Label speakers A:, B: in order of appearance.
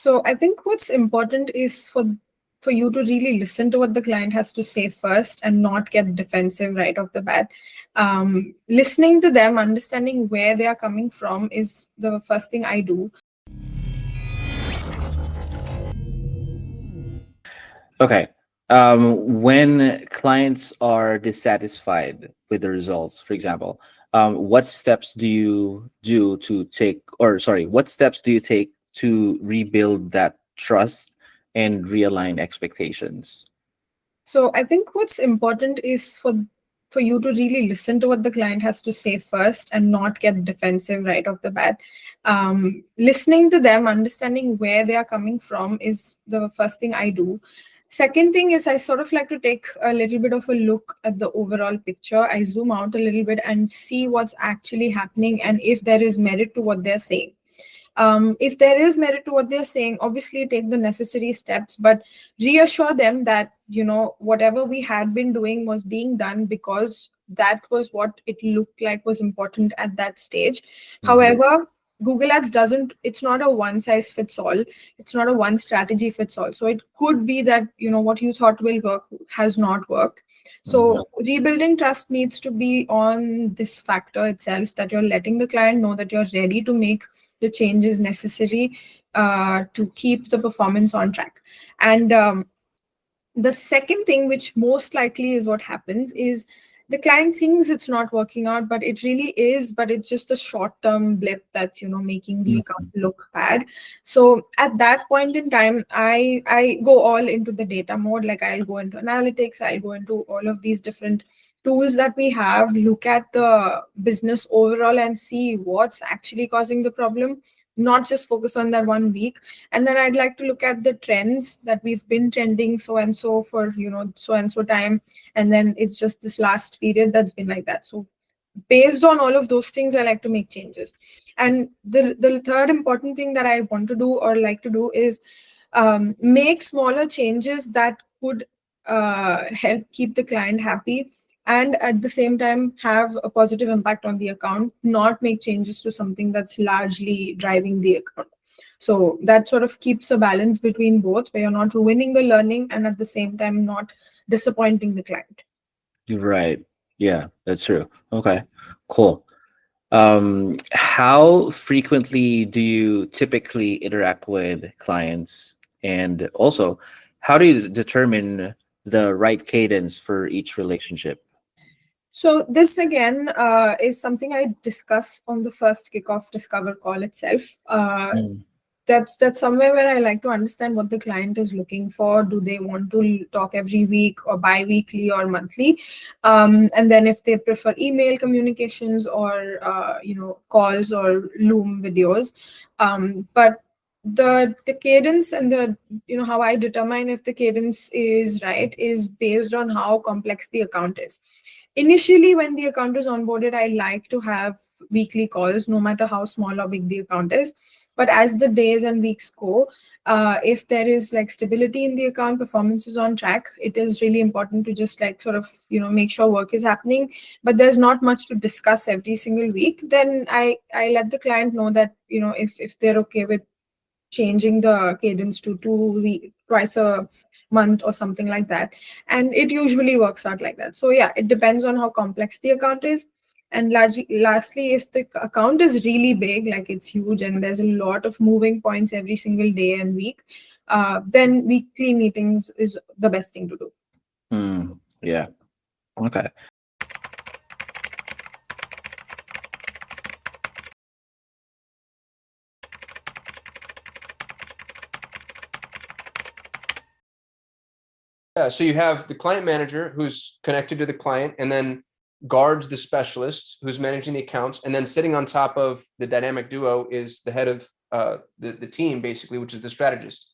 A: So I think what's important is for you to really listen to what the client has to say first and not get defensive right off the bat. Listening to them, understanding where they are coming from is the first thing I do.
B: Okay. When clients are dissatisfied with the results, for example, what steps do you do to take, or sorry, what steps do you take to rebuild that trust and realign expectations?
A: So I think what's important is for you to really listen to what the client has to say first and not get defensive right off the bat. Listening to them, understanding where they are coming from is the first thing I do. Second thing is I sort of like to take a little bit of a look at the overall picture. I zoom out a little bit and see what's actually happening and if there is merit to what they're saying. If there is merit to what they're saying, obviously take the necessary steps, but reassure them that, whatever we had been doing was being done because that was what it looked like was important at that stage.
B: Hmm.
A: However, Google Ads doesn't, it's not a one size fits all. It's not a one strategy fits all. So it could be that, what you thought will work has not worked.
B: Hmm.
A: So rebuilding trust needs to be on this factor itself, that you're letting the client know that you're ready to make the changes necessary to keep the performance on track. And the second thing, which most likely is what happens, is the client thinks it's not working out, but it really is, but it's just a short-term blip that's making the account
B: Hmm.
A: look bad. So at that point in time, I go all into the data mode. Like, I'll go into analytics, I'll go into all of these different tools that we have, look at the business overall and see what's actually causing the problem, not just focus on that 1 week. And then I'd like to look at the trends that we've been trending so and so for so and so time, and then it's just this last period that's been like that. So based on all of those things, I like to make changes. And the third important thing that I want to do or like to do is make smaller changes that could help keep the client happy, and at the same time have a positive impact on the account, not make changes to something that's largely driving the account. So that sort of keeps a balance between both, where you're not ruining the learning and at the same time not disappointing the client.
B: Right. Yeah, that's true. Okay, cool. How frequently do you typically interact with clients? And also, how do you determine the right cadence for each relationship?
A: So this again is something I discuss on the first kickoff discover call itself.
B: Mm.
A: That's somewhere where I like to understand what the client is looking for. Do they want to talk every week or bi-weekly or monthly? And then if they prefer email communications or calls or Loom videos. But the cadence and the how I determine if the cadence is right is based on how complex the account is. Initially, when the account is onboarded, I like to have weekly calls, no matter how small or big the account is. But as the days and weeks go, if there is like stability in the account, performance is on track, it is really important to just like sort of make sure work is happening. But there's not much to discuss every single week. Then I let the client know that if they're okay with changing the cadence to twice a month or something like that, and it usually works out like that. So yeah, it depends on how complex the account is. And lastly, if the account is really big, like it's huge and there's a lot of moving points every single day and week, then weekly meetings is the best thing to do.
B: Mm. Yeah. Okay.
C: Yeah, so you have the client manager who's connected to the client, and then guards the specialist who's managing the accounts, and then sitting on top of the dynamic duo is the head of the team, basically, which is the strategist.